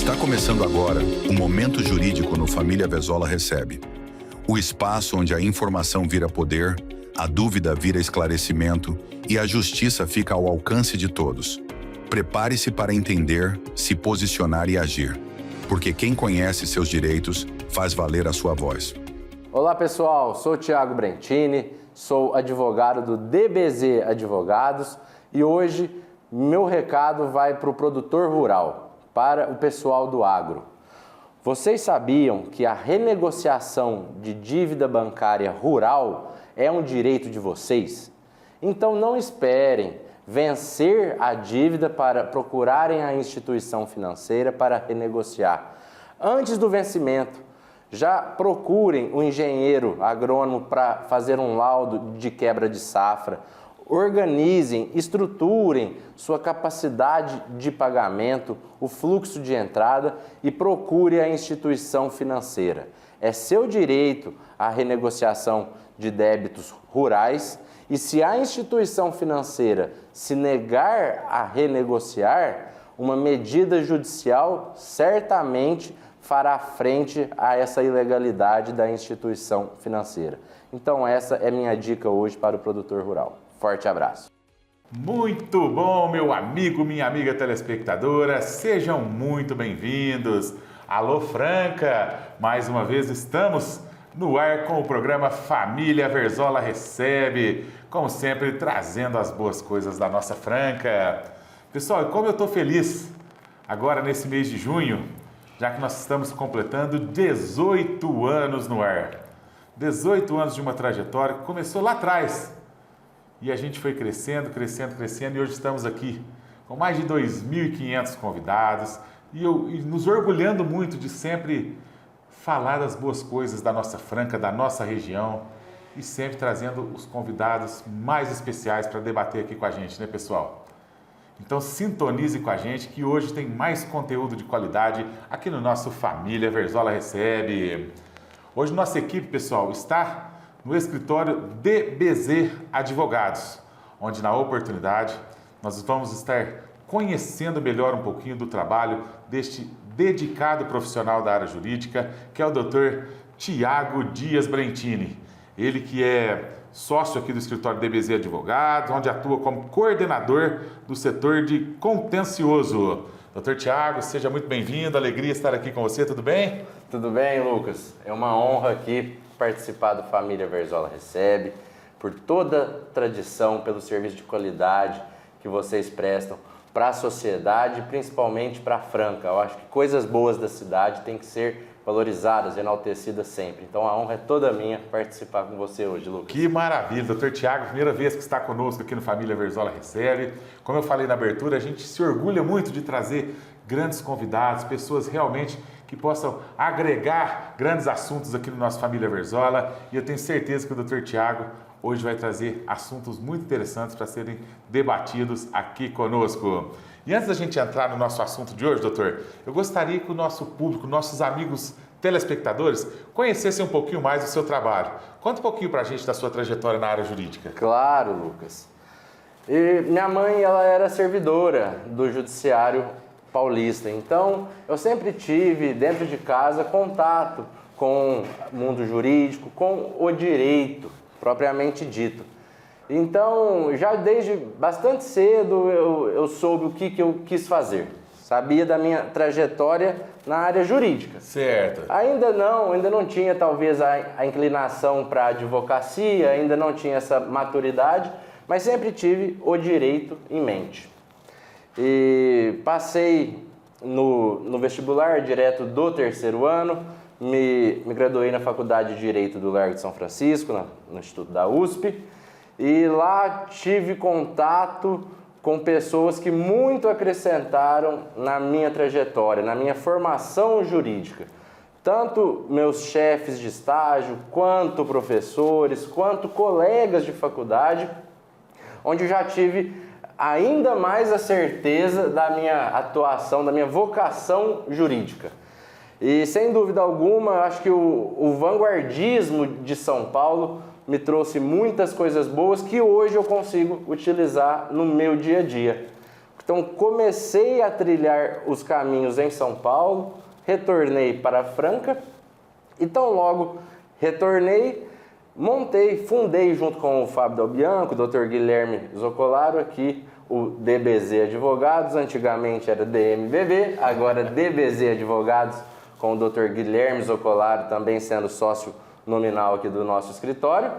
Está começando agora o Momento Jurídico no Família Verzola Recebe. O espaço onde a informação vira poder, a dúvida vira esclarecimento e a justiça fica ao alcance de todos. Prepare-se para entender, se posicionar e agir, porque quem conhece seus direitos faz valer a sua voz. Olá pessoal, sou o Thiago Brentini, sou advogado do DBZ Advogados e hoje meu recado vai para o produtor rural, para o pessoal do agro. Vocês sabiam que a renegociação de dívida bancária rural é um direito de vocês? Então não esperem vencer a dívida para procurarem a instituição financeira para renegociar. Antes do vencimento, já procurem o engenheiro agrônomo para fazer um laudo de quebra de safra. Organizem, estruturem sua capacidade de pagamento, o fluxo de entrada e procure a instituição financeira. É seu direito a renegociação de débitos rurais e se a instituição financeira se negar a renegociar, uma medida judicial certamente fará frente a essa ilegalidade da instituição financeira. Então essa é minha dica hoje para o produtor rural. Forte abraço. Muito bom, meu amigo, minha amiga telespectadora, sejam muito bem-vindos. Alô Franca, mais uma vez estamos no ar com o programa Família Verzola Recebe, como sempre trazendo as boas coisas da nossa Franca. Pessoal, como eu estou feliz agora nesse mês de junho, já que nós estamos completando 18 anos no ar. 18 anos de uma trajetória que começou lá atrás. E a gente foi crescendo e hoje estamos aqui com mais de 2.500 convidados e nos orgulhando muito de sempre falar das boas coisas da nossa Franca, da nossa região e sempre trazendo os convidados mais especiais para debater aqui com a gente, né, pessoal? Então sintonize com a gente que hoje tem mais conteúdo de qualidade aqui no nosso Família Verzola Recebe. Hoje nossa equipe, pessoal, está no escritório DBZ Advogados, onde na oportunidade nós vamos estar conhecendo melhor um pouquinho do trabalho deste dedicado profissional da área jurídica, que é o Dr. Thiago Dias Brentini. Ele que é sócio aqui do escritório DBZ Advogados, onde atua como coordenador do setor de contencioso. Dr. Thiago, seja muito bem-vindo, alegria estar aqui com você, tudo bem? Tudo bem, Lucas? É uma honra aqui participar do Família Verzola Recebe, por toda a tradição, pelo serviço de qualidade que vocês prestam para a sociedade, principalmente para a Franca. Eu acho que coisas boas da cidade têm que ser valorizadas, enaltecidas sempre. Então a honra é toda minha participar com você hoje, Lucas. Que maravilha, Dr. Thiago, primeira vez que está conosco aqui no Família Verzola Recebe. Como eu falei na abertura, a gente se orgulha muito de trazer grandes convidados, pessoas realmente que possam agregar grandes assuntos aqui no nosso Família Verzola. E eu tenho certeza que o Dr. Thiago hoje vai trazer assuntos muito interessantes para serem debatidos aqui conosco. E antes da gente entrar no nosso assunto de hoje, doutor, eu gostaria que o nosso público, nossos amigos telespectadores, conhecessem um pouquinho mais do seu trabalho. Conta um pouquinho para a gente da sua trajetória na área jurídica. Claro, Lucas. E minha mãe, ela era servidora do Judiciário Paulista, então eu sempre tive dentro de casa contato com o mundo jurídico, com o direito propriamente dito. Então, já desde bastante cedo eu soube o que eu quis fazer. Sabia da minha trajetória na área jurídica. Certo. Ainda não tinha talvez a inclinação para a advocacia, ainda não tinha essa maturidade, mas sempre tive o direito em mente. E passei no vestibular direto do terceiro ano, me graduei na Faculdade de Direito do Largo de São Francisco, no Instituto da USP, e lá tive contato com pessoas que muito acrescentaram na minha trajetória, na minha formação jurídica. Tanto meus chefes de estágio, quanto professores, quanto colegas de faculdade, onde eu já tive ainda mais a certeza da minha atuação, da minha vocação jurídica. E sem dúvida alguma, acho que o vanguardismo de São Paulo me trouxe muitas coisas boas que hoje eu consigo utilizar no meu dia a dia. Então comecei a trilhar os caminhos em São Paulo, retornei para Franca e tão logo retornei, fundei junto com o Fábio Del Bianco, o Dr. Guilherme Zoccolaro aqui, o DBZ Advogados, antigamente era DMBB, agora DBZ Advogados, com o Dr. Guilherme Zoccolaro também sendo sócio nominal aqui do nosso escritório.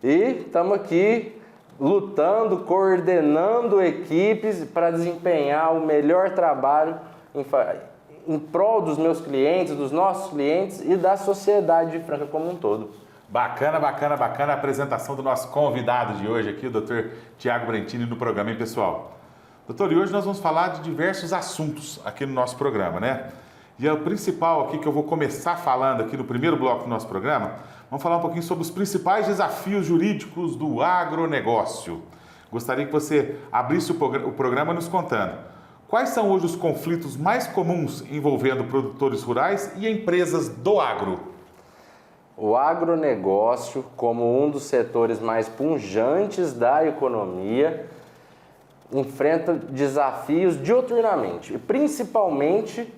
E estamos aqui lutando, coordenando equipes para desempenhar o melhor trabalho em prol dos meus clientes, dos nossos clientes e da sociedade de Franca como um todo. Bacana, bacana, bacana a apresentação do nosso convidado de hoje aqui, o Dr. Tiago Brentini, no programa, hein, pessoal? Doutor, e hoje nós vamos falar de diversos assuntos aqui no nosso programa, né? E o principal aqui que eu vou começar falando aqui no primeiro bloco do nosso programa, vamos falar um pouquinho sobre os principais desafios jurídicos do agronegócio. Gostaria que você abrisse o programa nos contando quais são hoje os conflitos mais comuns envolvendo produtores rurais e empresas do agro. O agronegócio, como um dos setores mais pujantes da economia, enfrenta desafios diuturnamente, e principalmente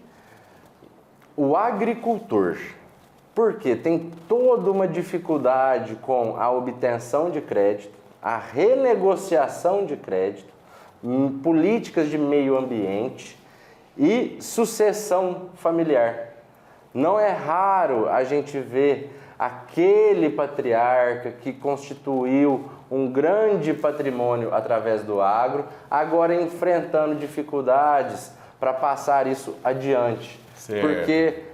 o agricultor, porque tem toda uma dificuldade com a obtenção de crédito, a renegociação de crédito, políticas de meio ambiente e sucessão familiar. Não é raro a gente ver aquele patriarca que constituiu um grande patrimônio através do agro, agora enfrentando dificuldades para passar isso adiante. Certo. Porque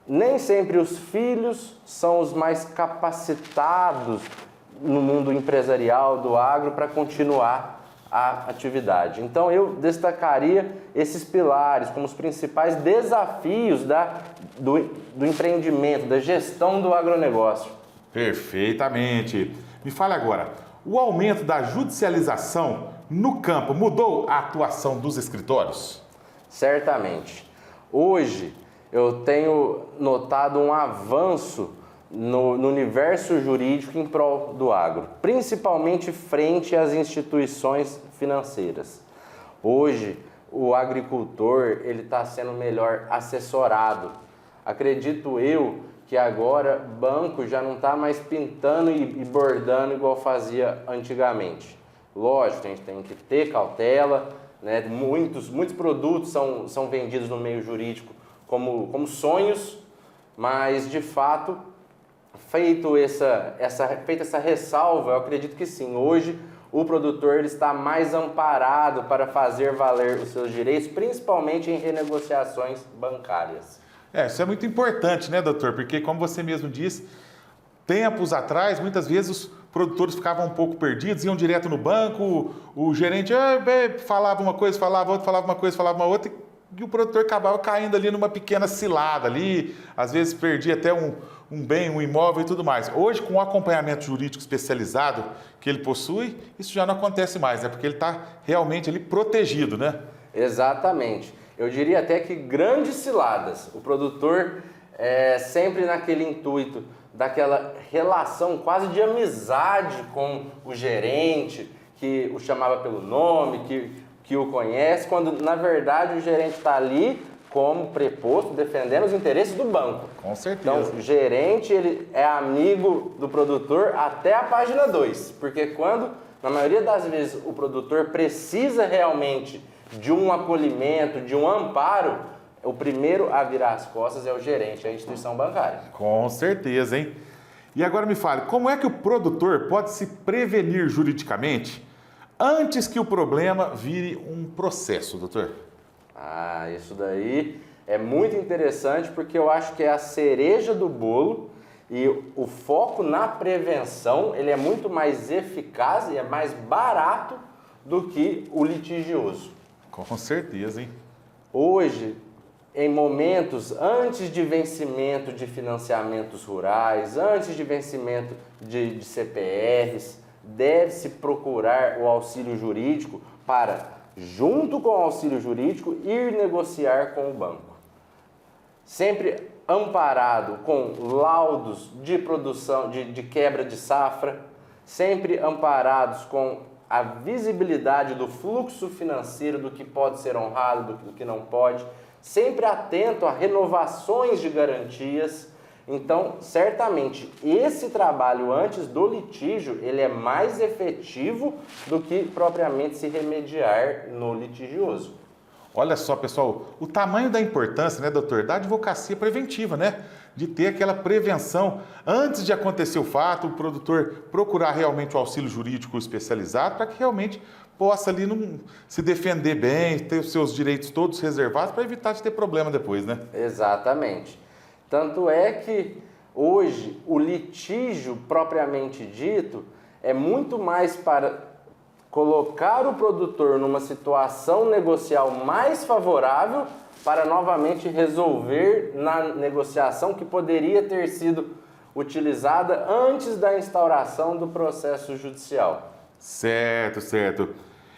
nem sempre os filhos são os mais capacitados no mundo empresarial do agro para continuar a atividade. Então eu destacaria esses pilares como os principais desafios do empreendimento, da gestão do agronegócio. Perfeitamente. Me fale agora, o aumento da judicialização no campo mudou a atuação dos escritórios? Certamente. Hoje eu tenho notado um avanço no universo jurídico em prol do agro, principalmente frente às instituições financeiras. Hoje, o agricultor ele está sendo melhor assessorado. Acredito eu que agora banco já não está mais pintando e bordando igual fazia antigamente. Lógico, a gente tem que ter cautela, né? Muitos produtos são vendidos no meio jurídico como sonhos, mas de fato, feita essa ressalva, eu acredito que sim, hoje o produtor ele está mais amparado para fazer valer os seus direitos, principalmente em renegociações bancárias. Isso é muito importante, né, doutor? Porque, como você mesmo disse, tempos atrás, muitas vezes os produtores ficavam um pouco perdidos, iam direto no banco, o gerente falava uma coisa, falava outra, falava uma coisa, falava uma outra, e o produtor acabava caindo ali numa pequena cilada ali, às vezes perdia até um bem, um imóvel e tudo mais. Hoje, com o acompanhamento jurídico especializado que ele possui, isso já não acontece mais, né? Porque ele está realmente ali protegido, né? Exatamente. Eu diria até que grandes ciladas. O produtor sempre naquele intuito daquela relação quase de amizade com o gerente, que o chamava pelo nome, que o conhece, quando na verdade o gerente está ali como preposto, defendendo os interesses do banco. Com certeza. Então, o gerente ele é amigo do produtor até a página 2, porque quando, na maioria das vezes, o produtor precisa realmente de um acolhimento, de um amparo, o primeiro a virar as costas é o gerente, é a instituição bancária. Com certeza, hein? E agora me fale, como é que o produtor pode se prevenir juridicamente antes que o problema vire um processo, doutor? Isso daí é muito interessante porque eu acho que é a cereja do bolo e o foco na prevenção ele é muito mais eficaz e é mais barato do que o litigioso. Com certeza, hein? Hoje, em momentos antes de vencimento de financiamentos rurais, antes de vencimento de CPRs, deve-se procurar o auxílio jurídico para, junto com o auxílio jurídico, ir negociar com o banco. Sempre amparado com laudos de produção, de quebra de safra, sempre amparados com a visibilidade do fluxo financeiro, do que pode ser honrado, do que não pode, sempre atento a renovações de garantias. Então, certamente, esse trabalho antes do litígio, ele é mais efetivo do que propriamente se remediar no litigioso. Olha só, pessoal, o tamanho da importância, né, doutor, da advocacia preventiva, né? De ter aquela prevenção antes de acontecer o fato, o produtor procurar realmente o auxílio jurídico especializado para que realmente possa ali se defender bem, ter os seus direitos todos reservados para evitar de ter problema depois, né? Exatamente. Tanto é que hoje o litígio propriamente dito é muito mais para colocar o produtor numa situação negocial mais favorável para novamente resolver na negociação que poderia ter sido utilizada antes da instauração do processo judicial. Certo, certo.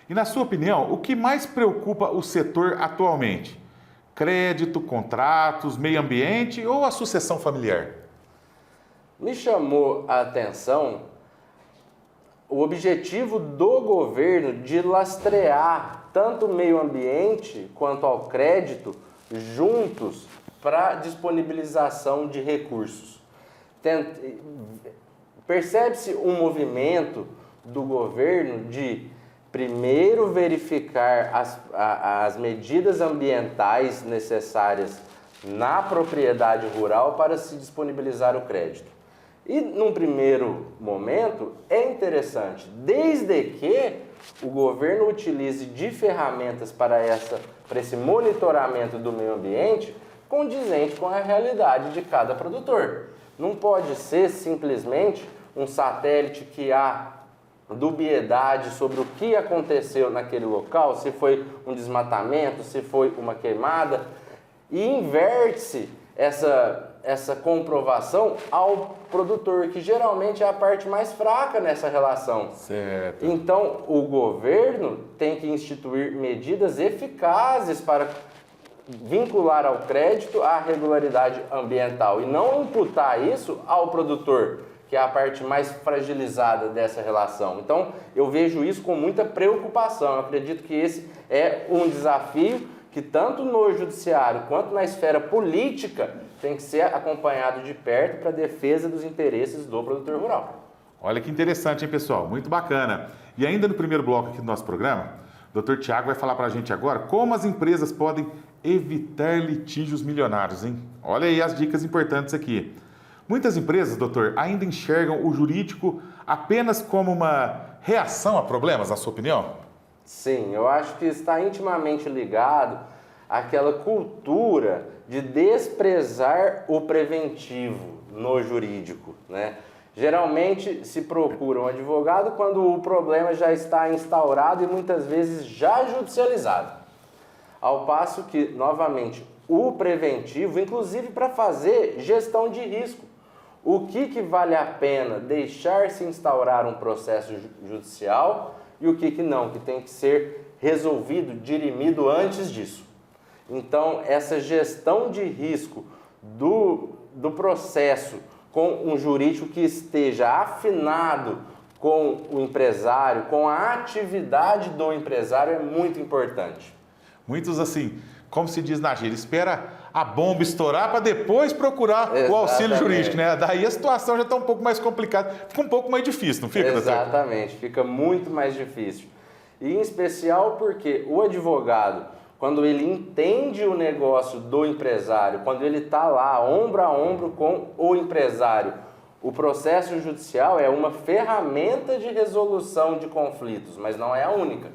E na sua opinião, o que mais preocupa o setor atualmente? Crédito, contratos, meio ambiente ou a sucessão familiar? Me chamou a atenção o objetivo do governo de lastrear tanto o meio ambiente quanto ao crédito juntos para disponibilização de recursos. Percebe-se um movimento do governo de primeiro verificar as medidas ambientais necessárias na propriedade rural para se disponibilizar o crédito. E, num primeiro momento, é interessante, desde que o governo utilize de ferramentas para esse monitoramento do meio ambiente condizente com a realidade de cada produtor. Não pode ser simplesmente um satélite que há dubiedade sobre o que aconteceu naquele local, se foi um desmatamento, se foi uma queimada, e inverte-se essa comprovação ao produtor, que geralmente é a parte mais fraca nessa relação. Certo. Então, o governo tem que instituir medidas eficazes para vincular ao crédito a regularidade ambiental e não imputar isso ao produtor, que é a parte mais fragilizada dessa relação. Então, eu vejo isso com muita preocupação. Eu acredito que esse é um desafio que tanto no judiciário quanto na esfera política tem que ser acompanhado de perto para a defesa dos interesses do produtor rural. Olha que interessante, hein, pessoal? Muito bacana. E ainda no primeiro bloco aqui do nosso programa, o Dr. Tiago vai falar para a gente agora como as empresas podem evitar litígios milionários, hein? Olha aí as dicas importantes aqui. Muitas empresas, doutor, ainda enxergam o jurídico apenas como uma reação a problemas, na sua opinião? Sim, eu acho que está intimamente ligado àquela cultura de desprezar o preventivo no jurídico, né? Geralmente se procura um advogado quando o problema já está instaurado e muitas vezes já judicializado. Ao passo que, novamente, o preventivo, inclusive para fazer gestão de risco. O que vale a pena deixar se instaurar um processo judicial e o que não, que tem que ser resolvido, dirimido antes disso. Então, essa gestão de risco do processo com um jurídico que esteja afinado com o empresário, com a atividade do empresário, é muito importante. Muitos, assim, como se diz na gíria, espera a bomba estourar para depois procurar o auxílio jurídico, né? Daí a situação já está um pouco mais complicada, fica um pouco mais difícil, não fica, doutor? Exatamente, fica muito mais difícil. E em especial porque o advogado, quando ele entende o negócio do empresário, quando ele está lá ombro a ombro com o empresário, o processo judicial é uma ferramenta de resolução de conflitos, mas não é a única.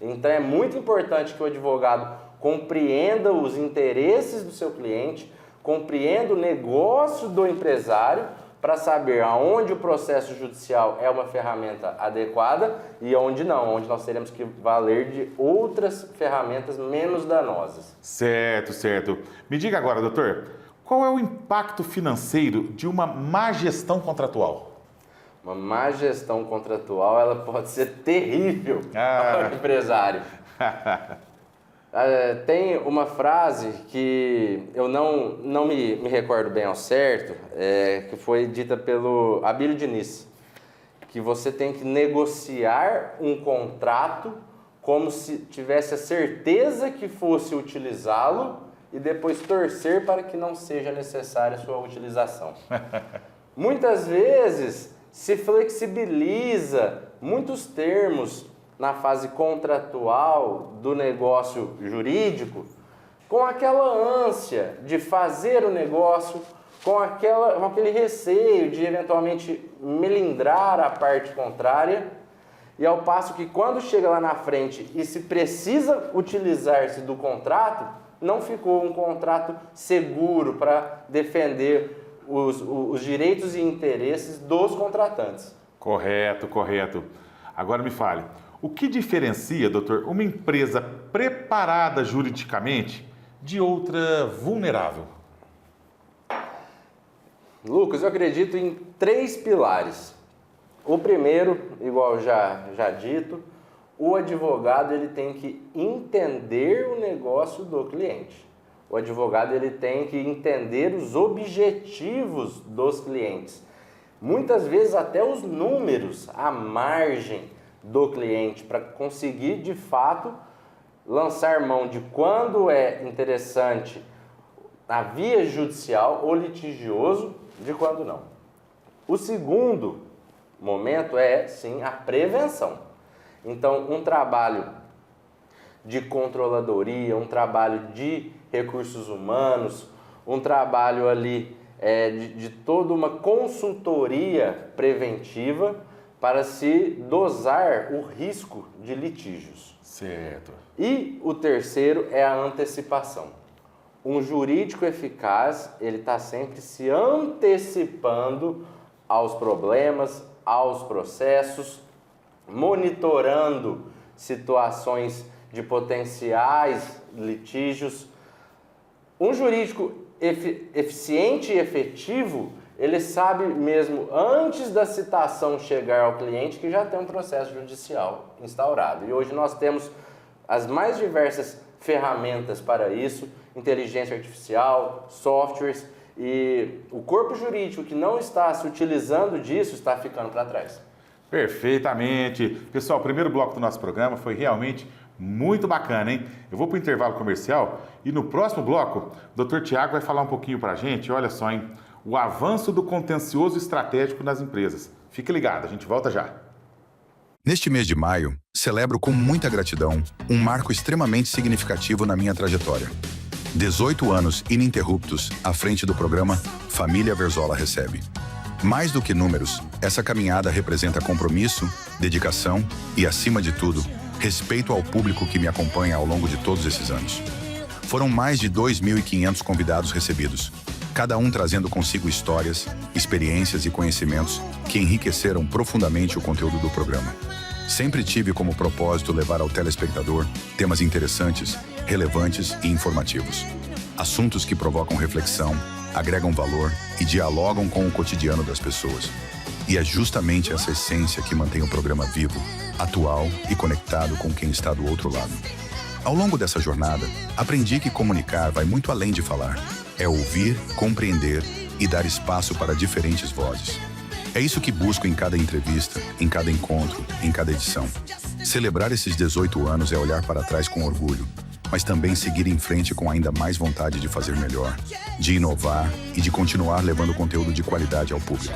Então é muito importante que o advogado compreenda os interesses do seu cliente, compreenda o negócio do empresário para saber aonde o processo judicial é uma ferramenta adequada e onde não, onde nós teremos que valer de outras ferramentas menos danosas. Certo, certo. Me diga agora, doutor, qual é o impacto financeiro de uma má gestão contratual? Uma má gestão contratual, ela pode ser terrível para o empresário. Tem uma frase que eu não me recordo bem ao certo, que foi dita pelo Abílio Diniz, que você tem que negociar um contrato como se tivesse a certeza que fosse utilizá-lo e depois torcer para que não seja necessária a sua utilização. Muitas vezes se flexibiliza muitos termos na fase contratual do negócio jurídico com aquela ânsia de fazer o negócio, com aquele receio de eventualmente melindrar a parte contrária, e ao passo que quando chega lá na frente e se precisa utilizar-se do contrato, não ficou um contrato seguro para defender os direitos e interesses dos contratantes. Correto, correto. Agora me fale, o que diferencia, doutor, uma empresa preparada juridicamente de outra vulnerável? Lucas, eu acredito em 3 pilares. O primeiro, igual já dito, o advogado ele tem que entender o negócio do cliente. O advogado ele tem que entender os objetivos dos clientes. Muitas vezes até os números, a margem do cliente, para conseguir de fato lançar mão de quando é interessante a via judicial ou litigioso, de quando não. O segundo momento é, sim, a prevenção. Então, um trabalho de controladoria, um trabalho de recursos humanos, um trabalho ali de toda uma consultoria preventiva para se dosar o risco de litígios. Certo. E o terceiro é a antecipação. Um jurídico eficaz, ele está sempre se antecipando aos problemas, aos processos, monitorando situações de potenciais litígios. Um jurídico eficiente e efetivo, ele sabe mesmo antes da citação chegar ao cliente que já tem um processo judicial instaurado. E hoje nós temos as mais diversas ferramentas para isso, inteligência artificial, softwares, e o corpo jurídico que não está se utilizando disso está ficando para trás. Perfeitamente. Pessoal, o primeiro bloco do nosso programa foi realmente muito bacana, hein? Eu vou para o intervalo comercial e no próximo bloco, o Dr. Tiago vai falar um pouquinho para a gente, olha só, hein? O avanço do contencioso estratégico nas empresas. Fique ligado, a gente volta já. Neste mês de maio, celebro com muita gratidão um marco extremamente significativo na minha trajetória. 18 anos ininterruptos à frente do programa Família Verzola Recebe. Mais do que números, essa caminhada representa compromisso, dedicação e, acima de tudo, respeito ao público que me acompanha ao longo de todos esses anos. Foram mais de 2.500 convidados recebidos, cada um trazendo consigo histórias, experiências e conhecimentos que enriqueceram profundamente o conteúdo do programa. Sempre tive como propósito levar ao telespectador temas interessantes, relevantes e informativos. Assuntos que provocam reflexão, agregam valor e dialogam com o cotidiano das pessoas. E é justamente essa essência que mantém o programa vivo, atual e conectado com quem está do outro lado. Ao longo dessa jornada, aprendi que comunicar vai muito além de falar. É ouvir, compreender e dar espaço para diferentes vozes. É isso que busco em cada entrevista, em cada encontro, em cada edição. Celebrar esses 18 anos é olhar para trás com orgulho, mas também seguir em frente com ainda mais vontade de fazer melhor, de inovar e de continuar levando conteúdo de qualidade ao público.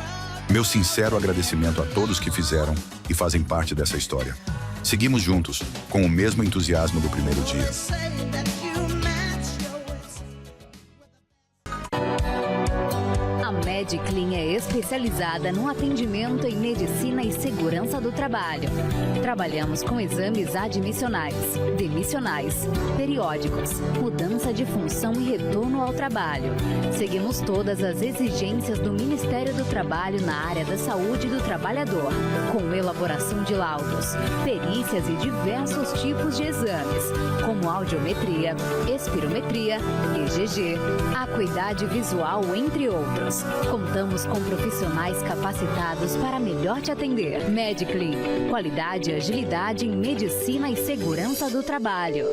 Meu sincero agradecimento a todos que fizeram e fazem parte dessa história. Seguimos juntos, com o mesmo entusiasmo do primeiro dia. A Mediclin é especializada no atendimento em medicina e segurança do trabalho. Trabalhamos com exames admissionais, demissionais, periódicos, mudança de função e retorno ao trabalho. Seguimos todas as exigências do Ministério do Trabalho na área da saúde do trabalhador, com elaboração de laudos, perícias e diversos tipos de exames, como audiometria, espirometria, EGG, acuidade visual, entre outros. Contamos com profissionais capacitados para melhor te atender. Mediclin, qualidade e agilidade em medicina e segurança do trabalho.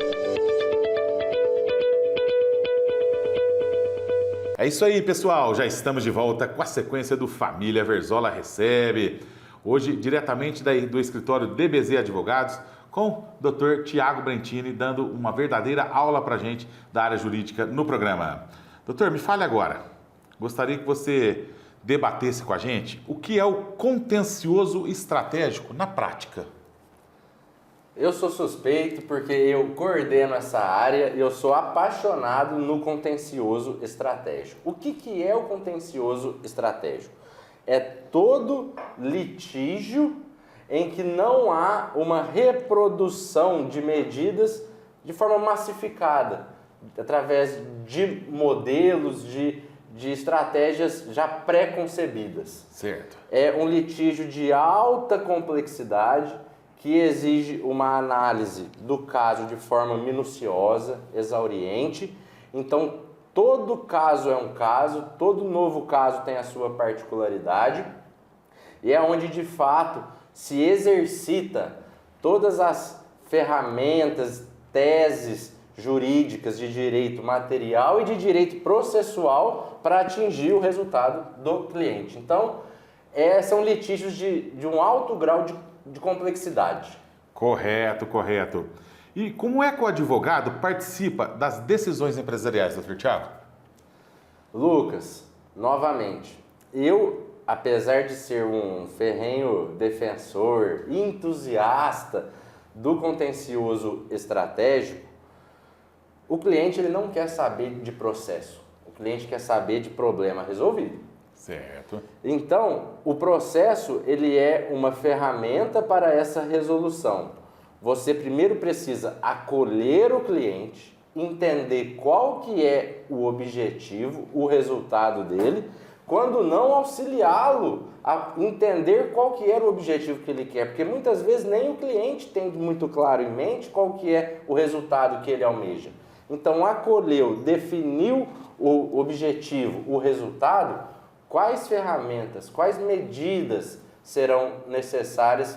É isso aí, pessoal. Já estamos de volta com a sequência do Família Verzola Recebe. Hoje, diretamente do escritório DBZ Advogados, com o Dr. Tiago Brentini, dando uma verdadeira aula para a gente da área jurídica no programa. Doutor, me fale agora. Gostaria que você debatesse com a gente o que é o contencioso estratégico na prática. Eu sou suspeito porque eu coordeno essa área e eu sou apaixonado no contencioso estratégico. O que é o contencioso estratégico? É todo litígio em que não há uma reprodução de medidas de forma massificada, através de modelos, de estratégias já pré-concebidas. Certo. É um litígio de alta complexidade que exige uma análise do caso de forma minuciosa, exauriente. Então, todo caso é um caso, todo novo caso tem a sua particularidade e é onde, de fato, se exercita todas as ferramentas, teses jurídicas de direito material e de direito processual para atingir o resultado do cliente. Então, são litígios de um alto grau de complexidade. Correto, correto. E como é que o advogado participa das decisões empresariais, doutor Tiago? Lucas, novamente, eu, apesar de ser um ferrenho defensor, entusiasta do contencioso estratégico, o cliente ele não quer saber de processo, o cliente quer saber de problema resolvido. Certo. Então, o processo ele é uma ferramenta para essa resolução. Você primeiro precisa acolher o cliente, entender qual que é o objetivo, o resultado dele, quando não auxiliá-lo a entender qual que era o objetivo que ele quer, porque muitas vezes nem o cliente tem muito claro em mente qual que é o resultado que ele almeja. Então, acolheu, definiu o objetivo, o resultado, quais ferramentas, quais medidas serão necessárias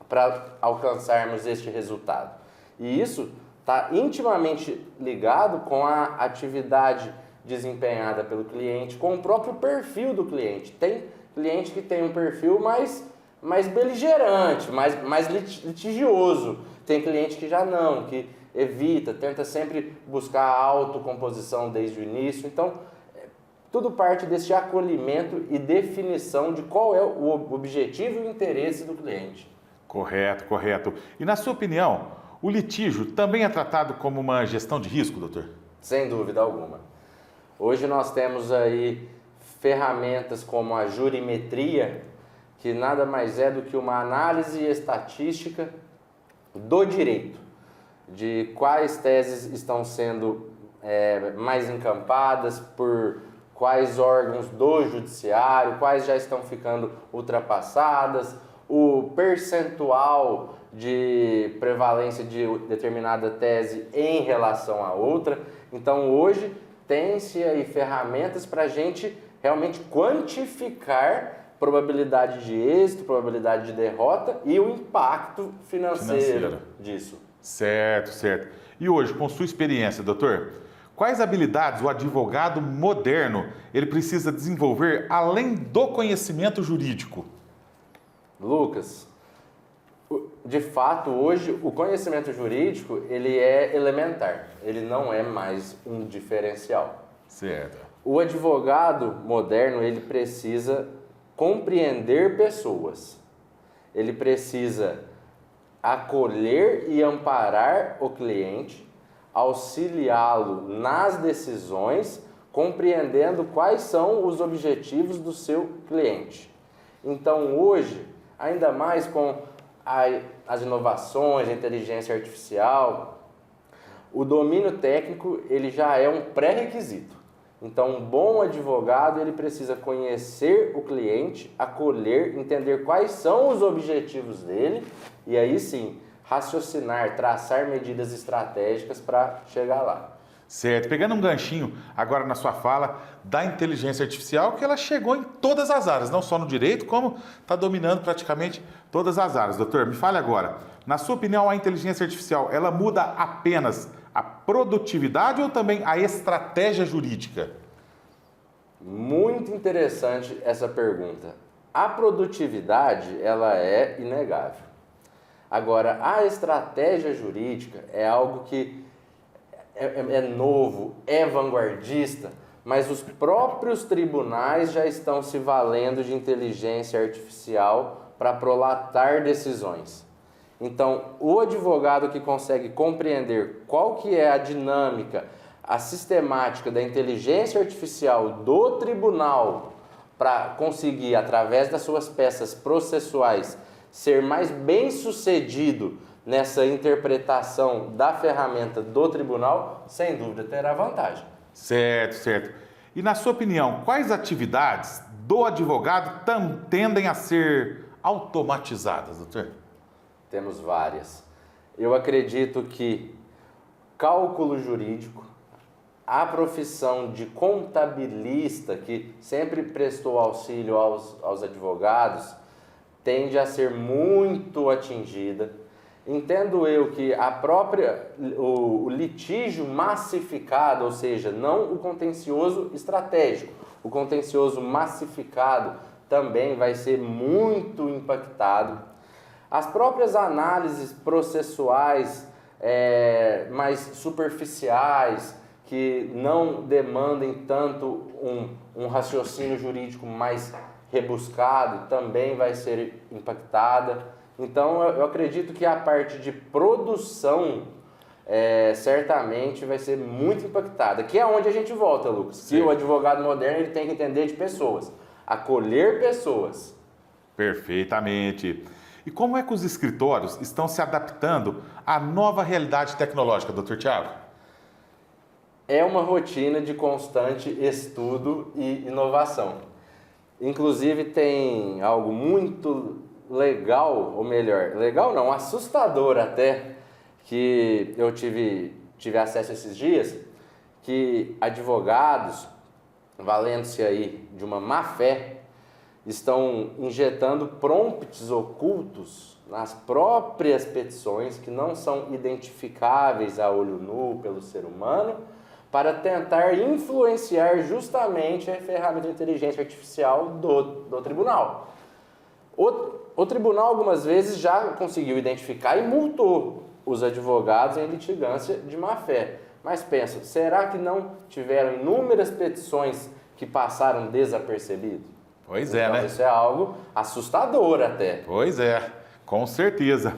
para alcançarmos este resultado. E isso está intimamente ligado com a atividade desempenhada pelo cliente, com o próprio perfil do cliente. Tem cliente que tem um perfil mais beligerante, mais litigioso. Tem cliente que já não, que evita, tenta sempre buscar a autocomposição desde o início. Então, tudo parte desse acolhimento e definição de qual é o objetivo e o interesse do cliente. Correto, correto. E na sua opinião, o litígio também é tratado como uma gestão de risco, doutor? Sem dúvida alguma. Hoje nós temos aí ferramentas como a jurimetria, que nada mais é do que uma análise estatística do direito, de quais teses estão sendo mais encampadas por quais órgãos do judiciário, quais já estão ficando ultrapassadas, o percentual de prevalência de determinada tese em relação a outra. Então, hoje, tem-se aí ferramentas para a gente realmente quantificar probabilidade de êxito, probabilidade de derrota e o impacto financeiro disso. Certo, certo. E hoje, com sua experiência, doutor, quais habilidades o advogado moderno ele precisa desenvolver além do conhecimento jurídico? Lucas, de fato, hoje o conhecimento jurídico ele é elementar, ele não é mais um diferencial. Certo. O advogado moderno ele precisa compreender pessoas, ele precisa acolher e amparar o cliente, auxiliá-lo nas decisões, compreendendo quais são os objetivos do seu cliente. Então, hoje, ainda mais com as inovações, a inteligência artificial, o domínio técnico ele já é um pré-requisito. Então, um bom advogado ele precisa conhecer o cliente, acolher, entender quais são os objetivos dele e aí sim raciocinar, traçar medidas estratégicas para chegar lá. Certo. Pegando um ganchinho agora na sua fala da inteligência artificial, que ela chegou em todas as áreas, não só no direito, como está dominando praticamente todas as áreas. Doutor, me fale agora, na sua opinião, a inteligência artificial, ela muda apenas a produtividade ou também a estratégia jurídica? Muito interessante essa pergunta. A produtividade, ela é inegável. Agora, a estratégia jurídica é algo que é novo, é vanguardista, mas os próprios tribunais já estão se valendo de inteligência artificial para prolatar decisões. Então, o advogado que consegue compreender qual que é a dinâmica, a sistemática da inteligência artificial do tribunal para conseguir, através das suas peças processuais, ser mais bem-sucedido nessa interpretação da ferramenta do tribunal, sem dúvida terá vantagem. Certo, certo. E na sua opinião, quais atividades do advogado tendem a ser automatizadas, doutor? Temos várias. Eu acredito que cálculo jurídico, a profissão de contabilista, que sempre prestou auxílio aos advogados, tende a ser muito atingida. Entendo eu que o litígio massificado, ou seja, não o contencioso estratégico, o contencioso massificado também vai ser muito impactado. As próprias análises processuais mais superficiais, que não demandem tanto um raciocínio jurídico mais rebuscado, também vai ser impactada. Então, eu acredito que a parte de produção certamente vai ser muito impactada, que é onde a gente volta, Lucas. Sim. Que o advogado moderno ele tem que entender de pessoas, acolher pessoas. Perfeitamente. E como é que os escritórios estão se adaptando à nova realidade tecnológica, doutor Tiago? É uma rotina de constante estudo e inovação. Inclusive tem algo muito legal, ou melhor, legal não, assustador até, que eu tive acesso esses dias, que advogados, valendo-se aí de uma má fé, estão injetando prompts ocultos nas próprias petições que não são identificáveis a olho nu pelo ser humano, para tentar influenciar justamente a ferramenta de inteligência artificial do tribunal. O tribunal algumas vezes já conseguiu identificar e multou os advogados em litigância de má-fé. Mas pensa, será que não tiveram inúmeras petições que passaram desapercebido? Pois então, né? Isso é algo assustador até. Pois é, com certeza.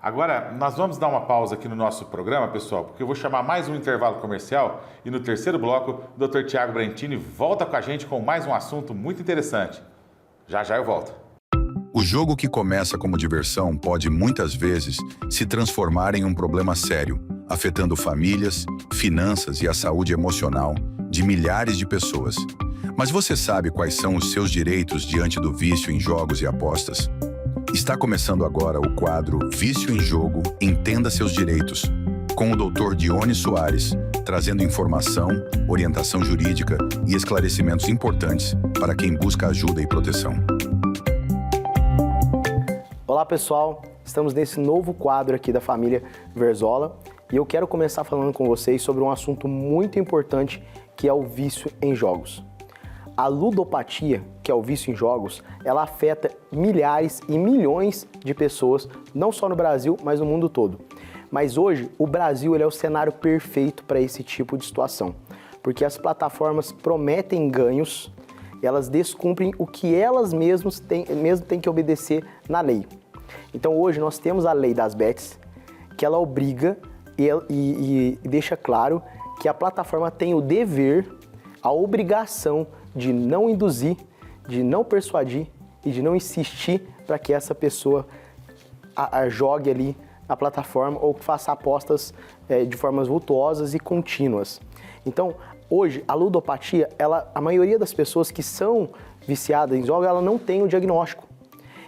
Agora, nós vamos dar uma pausa aqui no nosso programa, pessoal, porque eu vou chamar mais um intervalo comercial e no terceiro bloco, o Dr. Tiago Brentini volta com a gente com mais um assunto muito interessante. Já já eu volto. O jogo que começa como diversão pode muitas vezes se transformar em um problema sério, afetando famílias, finanças e a saúde emocional de milhares de pessoas. Mas você sabe quais são os seus direitos diante do vício em jogos e apostas? Está começando agora o quadro Vício em Jogo, Entenda Seus Direitos, com o Dr. Dione Soares, trazendo informação, orientação jurídica e esclarecimentos importantes para quem busca ajuda e proteção. Olá pessoal, estamos nesse novo quadro aqui da família Verzola e eu quero começar falando com vocês sobre um assunto muito importante que é o vício em jogos. A ludopatia, que é o vício em jogos, ela afeta milhares e milhões de pessoas, não só no Brasil, mas no mundo todo. Mas hoje, o Brasil ele é o cenário perfeito para esse tipo de situação, porque as plataformas prometem ganhos, elas descumprem o que elas mesmas têm que obedecer na lei. Então hoje nós temos a lei das bets, que ela obriga e deixa claro que a plataforma tem o dever, a obrigação de não induzir, de não persuadir e de não insistir para que essa pessoa jogue ali na plataforma ou faça apostas de formas vultuosas e contínuas. Então, hoje, a ludopatia, a maioria das pessoas que são viciadas em jogos, ela não tem o diagnóstico.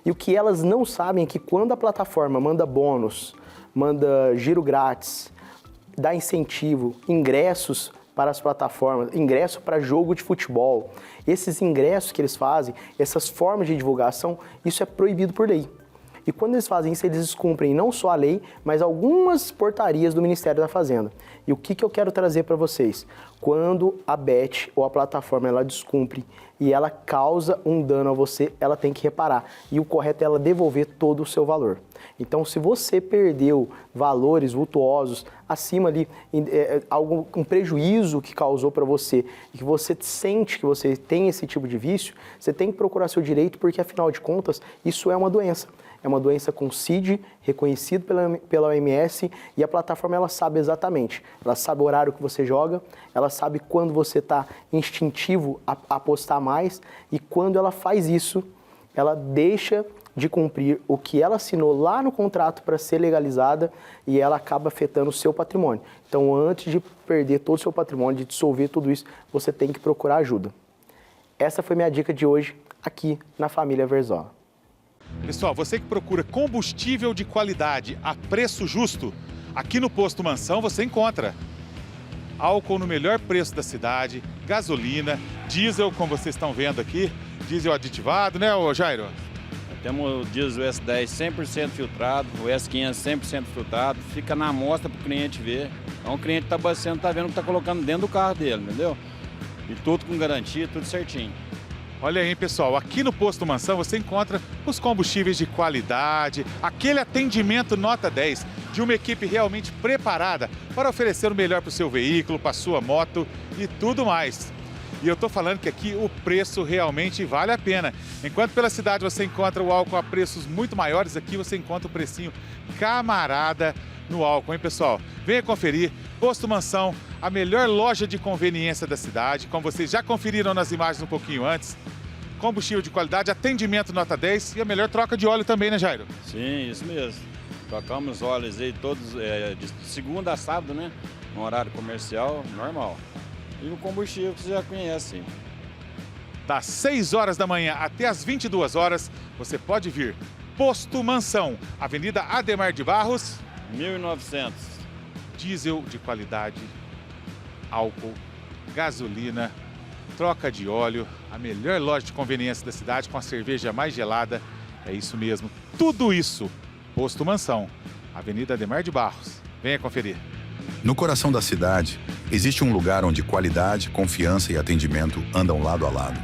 E o que elas não sabem é que quando a plataforma manda bônus, manda giro grátis, dá incentivo, ingressos para as plataformas, ingresso para jogo de futebol, esses ingressos que eles fazem, essas formas de divulgação, isso é proibido por lei. E quando eles fazem isso, eles descumprem não só a lei, mas algumas portarias do Ministério da Fazenda. E o que eu quero trazer para vocês? Quando a Bet ou a plataforma ela descumpre e ela causa um dano a você, ela tem que reparar. E o correto é ela devolver todo o seu valor. Então, se você perdeu valores vultuosos acima ali, um prejuízo que causou para você e que você sente que você tem esse tipo de vício, você tem que procurar seu direito, porque afinal de contas, isso é uma doença. É uma doença com CID, reconhecido pela OMS, e a plataforma ela sabe exatamente. Ela sabe o horário que você joga, ela sabe quando você está instintivo a apostar mais, e quando ela faz isso, ela deixa de cumprir o que ela assinou lá no contrato para ser legalizada e ela acaba afetando o seu patrimônio. Então, antes de perder todo o seu patrimônio, de dissolver tudo isso, você tem que procurar ajuda. Essa foi minha dica de hoje aqui na Família Verzola. Pessoal, você que procura combustível de qualidade a preço justo, aqui no Posto Mansão você encontra álcool no melhor preço da cidade, gasolina, diesel, como vocês estão vendo aqui, diesel aditivado, né, Jairo? Temos o diesel S10 100% filtrado, o S500 100% filtrado, fica na amostra para o cliente ver. Então o cliente está abastecendo, está vendo o que está colocando dentro do carro dele, entendeu? E tudo com garantia, tudo certinho. Olha aí, pessoal, aqui no Posto Mansão você encontra os combustíveis de qualidade, aquele atendimento nota 10 de uma equipe realmente preparada para oferecer o melhor para o seu veículo, para a sua moto e tudo mais. E eu estou falando que aqui o preço realmente vale a pena. Enquanto pela cidade você encontra o álcool a preços muito maiores, aqui você encontra o precinho camarada no álcool, hein, pessoal? Venha conferir. Posto Mansão, a melhor loja de conveniência da cidade, como vocês já conferiram nas imagens um pouquinho antes. Combustível de qualidade, atendimento nota 10 e a melhor troca de óleo também, né, Jairo? Sim, isso mesmo. Trocamos óleos aí todos de segunda a sábado, né? No horário comercial, normal. E o combustível que você já conhece. Das 6 horas da manhã até as 22 horas, você pode vir. Posto Mansão, Avenida Ademar de Barros. 1900. Diesel de qualidade, álcool, gasolina, troca de óleo, a melhor loja de conveniência da cidade com a cerveja mais gelada. É isso mesmo, tudo isso. Posto Mansão, Avenida Ademar de Barros. Venha conferir. No coração da cidade, existe um lugar onde qualidade, confiança e atendimento andam lado a lado.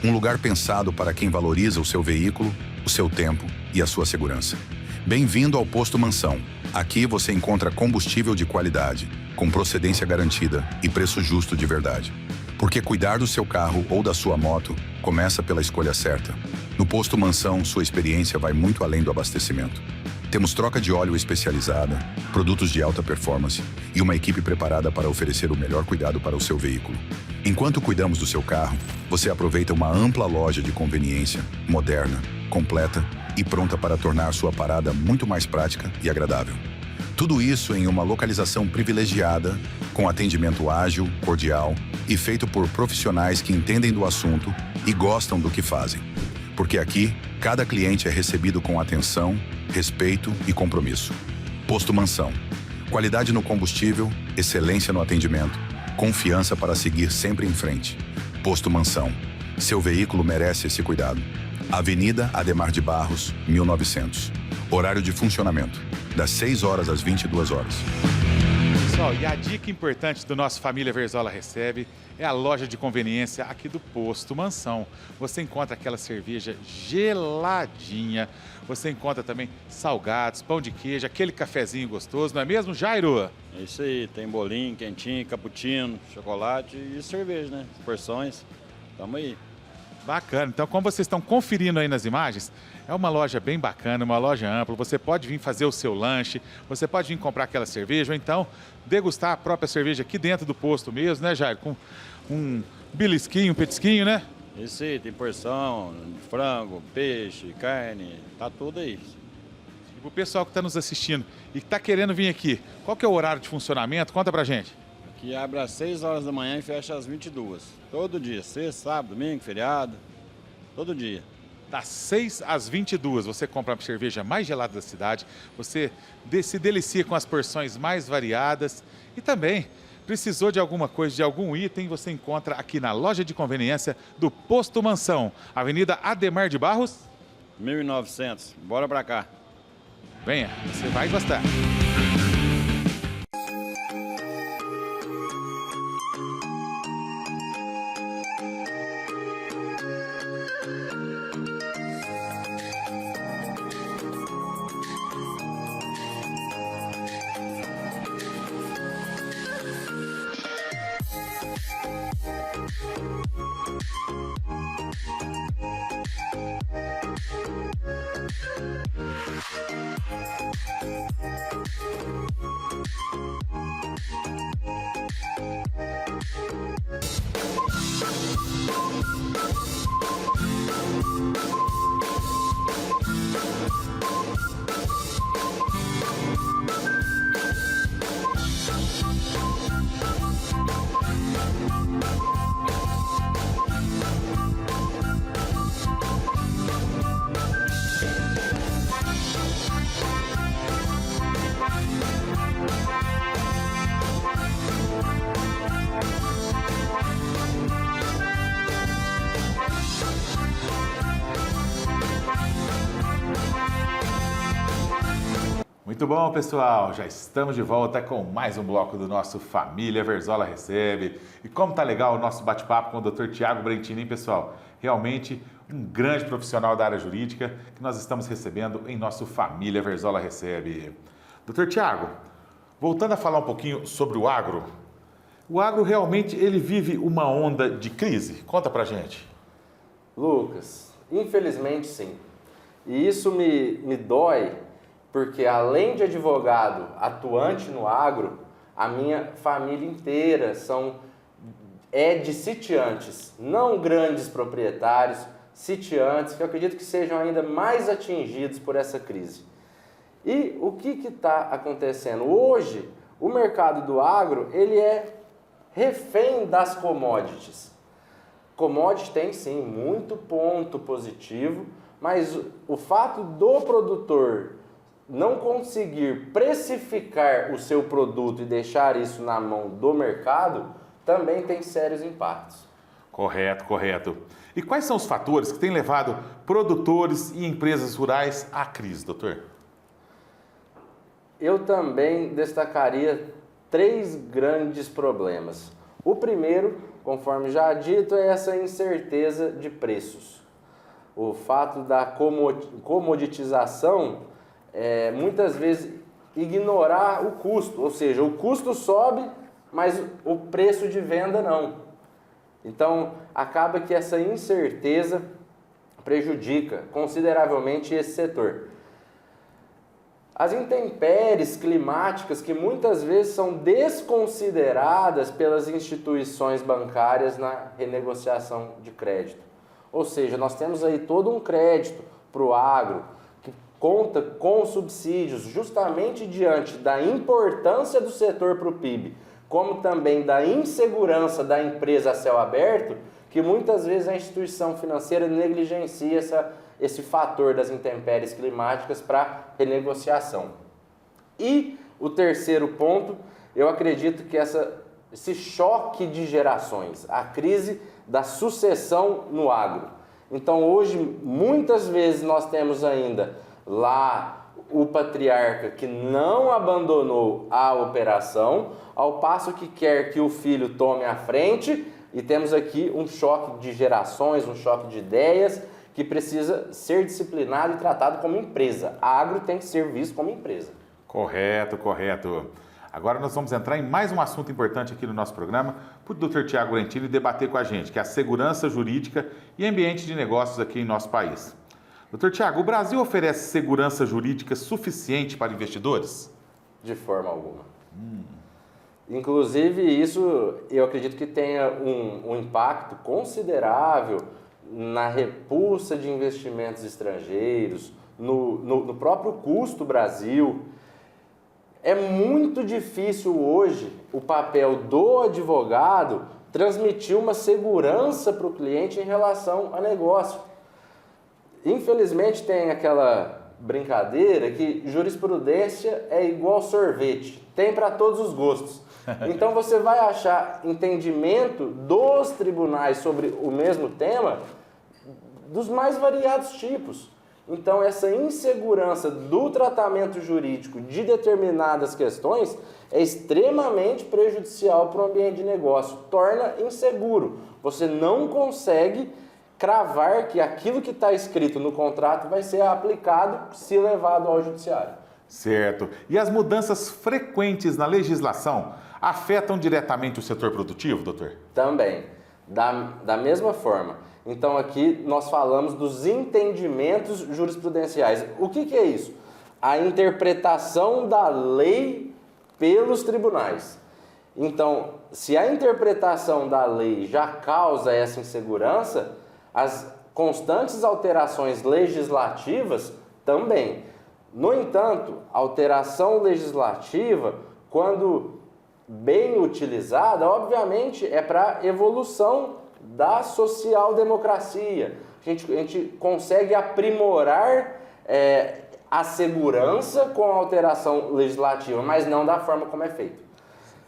Um lugar pensado para quem valoriza o seu veículo, o seu tempo e a sua segurança. Bem-vindo ao Posto Mansão. Aqui você encontra combustível de qualidade, com procedência garantida e preço justo de verdade. Porque cuidar do seu carro ou da sua moto começa pela escolha certa. No Posto Mansão, sua experiência vai muito além do abastecimento. Temos troca de óleo especializada, produtos de alta performance e uma equipe preparada para oferecer o melhor cuidado para o seu veículo. Enquanto cuidamos do seu carro, você aproveita uma ampla loja de conveniência, moderna, completa e pronta para tornar sua parada muito mais prática e agradável. Tudo isso em uma localização privilegiada, com atendimento ágil, cordial e feito por profissionais que entendem do assunto e gostam do que fazem. Porque aqui, cada cliente é recebido com atenção, respeito e compromisso. Posto Mansão. Qualidade no combustível, excelência no atendimento, confiança para seguir sempre em frente. Posto Mansão. Seu veículo merece esse cuidado. Avenida Ademar de Barros, 1900. Horário de funcionamento, das 6 horas às 22 horas. Pessoal, e a dica importante do nosso Família Verzola Recebe é a loja de conveniência aqui do Posto Mansão. Você encontra aquela cerveja geladinha, você encontra também salgados, pão de queijo, aquele cafezinho gostoso, não é mesmo, Jairo? É isso aí, tem bolinho, quentinho, cappuccino, chocolate e cerveja, né? Porções, tamo aí. Bacana, então como vocês estão conferindo aí nas imagens, é uma loja bem bacana, uma loja ampla, você pode vir fazer o seu lanche, você pode vir comprar aquela cerveja, ou então degustar a própria cerveja aqui dentro do posto mesmo, né, Jair? Com um belisquinho, um petisquinho, né? Isso aí, tem porção, frango, peixe, carne, tá tudo aí. E pro pessoal que está nos assistindo e que está querendo vir aqui, qual que é o horário de funcionamento? Conta pra gente. Aqui abre às 6 horas da manhã e fecha às 22. Todo dia, sexta, sábado, domingo, feriado, todo dia. Das 6 às 22, você compra a cerveja mais gelada da cidade, você se delicia com as porções mais variadas e também precisou de alguma coisa, de algum item, você encontra aqui na loja de conveniência do Posto Mansão, Avenida Ademar de Barros. 1900, bora pra cá. Venha, você vai gostar. Muito bom, pessoal, já estamos de volta com mais um bloco do nosso Família Verzola Recebe. E como tá legal o nosso bate-papo com o Dr. Tiago Brentini, hein, pessoal? Realmente um grande profissional da área jurídica que nós estamos recebendo em nosso Família Verzola Recebe. Dr. Tiago, voltando a falar um pouquinho sobre o agro realmente ele vive uma onda de crise? Conta pra gente. Lucas, infelizmente sim. E isso me dói, porque além de advogado atuante no agro, a minha família inteira é de sitiantes, não grandes proprietários, sitiantes, que eu acredito que sejam ainda mais atingidos por essa crise. E o que está acontecendo? Hoje, o mercado do agro, ele é refém das commodities. Commodity tem sim muito ponto positivo, mas o fato do produtor não conseguir precificar o seu produto e deixar isso na mão do mercado, também tem sérios impactos. Correto, correto. E quais são os fatores que têm levado produtores e empresas rurais à crise, doutor? Eu também destacaria 3 grandes problemas. O primeiro, conforme já dito, é essa incerteza de preços. O fato da comoditização muitas vezes ignorar o custo, ou seja, o custo sobe, mas o preço de venda não. Então, acaba que essa incerteza prejudica consideravelmente esse setor. As intempéries climáticas que muitas vezes são desconsideradas pelas instituições bancárias na renegociação de crédito. Ou seja, nós temos aí todo um crédito para o agro, que conta com subsídios justamente diante da importância do setor para o PIB, como também da insegurança da empresa a céu aberto, que muitas vezes a instituição financeira negligencia esse fator das intempéries climáticas para renegociação. E o terceiro ponto, eu acredito que esse choque de gerações, a crise da sucessão no agro. Então hoje, muitas vezes nós temos ainda lá o patriarca que não abandonou a operação, ao passo que quer que o filho tome a frente, e temos aqui um choque de gerações, um choque de ideias, que precisa ser disciplinado e tratado como empresa. A agro tem que ser visto como empresa. Correto, correto. Agora nós vamos entrar em mais um assunto importante aqui no nosso programa, para o Dr. Tiago Brentini debater com a gente, que é a segurança jurídica e ambiente de negócios aqui em nosso país. Dr. Tiago, o Brasil oferece segurança jurídica suficiente para investidores? De forma alguma. Inclusive, isso eu acredito que tenha um impacto considerável na repulsa de investimentos estrangeiros, no próprio custo Brasil. É muito difícil hoje o papel do advogado transmitir uma segurança para o cliente em relação a negócio. Infelizmente tem aquela brincadeira que jurisprudência é igual sorvete, tem para todos os gostos. Então você vai achar entendimento dos tribunais sobre o mesmo tema dos mais variados tipos. Então, essa insegurança do tratamento jurídico de determinadas questões é extremamente prejudicial para o ambiente de negócio, torna inseguro. Você não consegue cravar que aquilo que está escrito no contrato vai ser aplicado se levado ao judiciário. Certo. E as mudanças frequentes na legislação afetam diretamente o setor produtivo, doutor? Também, da mesma forma. Então aqui nós falamos dos entendimentos jurisprudenciais. O que é isso? A interpretação da lei pelos tribunais. Então, se a interpretação da lei já causa essa insegurança, as constantes alterações legislativas também. No entanto, a alteração legislativa, quando bem utilizada, obviamente é para evolução da social-democracia. A gente consegue aprimorar a segurança com a alteração legislativa, mas não da forma como é feito.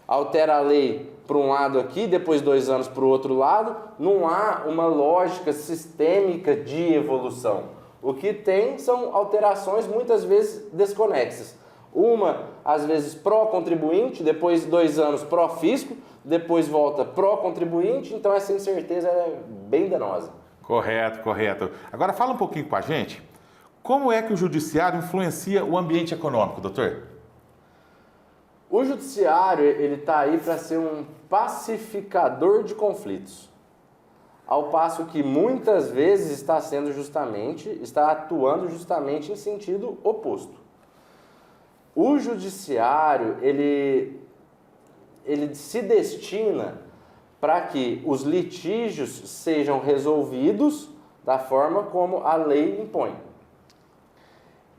Altera a lei para um lado aqui, depois 2 anos para o outro lado, não há uma lógica sistêmica de evolução. O que tem são alterações muitas vezes desconexas. Uma, às vezes, pró-contribuinte, depois 2 anos pró-fisco, depois volta pró-contribuinte, então essa incerteza é bem danosa. Correto, correto. Agora fala um pouquinho com a gente, como é que o judiciário influencia o ambiente econômico, doutor? O judiciário, ele está aí para ser um pacificador de conflitos, ao passo que muitas vezes está atuando justamente em sentido oposto. O judiciário, ele se destina para que os litígios sejam resolvidos da forma como a lei impõe.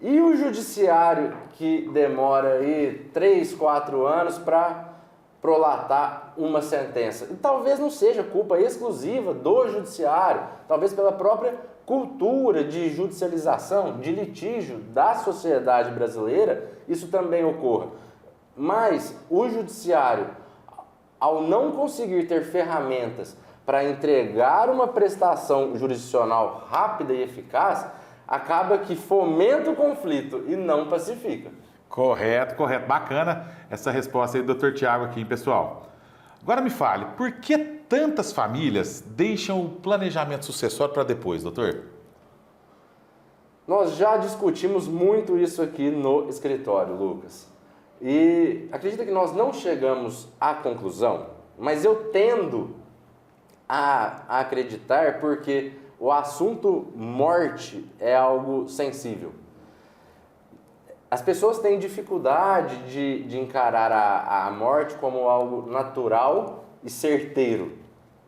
E o judiciário que demora aí 3, 4 anos para prolatar uma sentença? E talvez não seja culpa exclusiva do judiciário, talvez pela própria cultura de judicialização, de litígio da sociedade brasileira, isso também ocorra. Mas o judiciário, ao não conseguir ter ferramentas para entregar uma prestação jurisdicional rápida e eficaz, acaba que fomenta o conflito e não pacifica. Correto, correto. Bacana essa resposta aí do Dr. Tiago aqui, hein, pessoal? Agora me fale, por que tantas famílias deixam o planejamento sucessório para depois, doutor? Nós já discutimos muito isso aqui no escritório, Lucas. E acredita que nós não chegamos à conclusão, mas eu tendo a acreditar porque o assunto morte é algo sensível. As pessoas têm dificuldade de encarar a morte como algo natural e certeiro.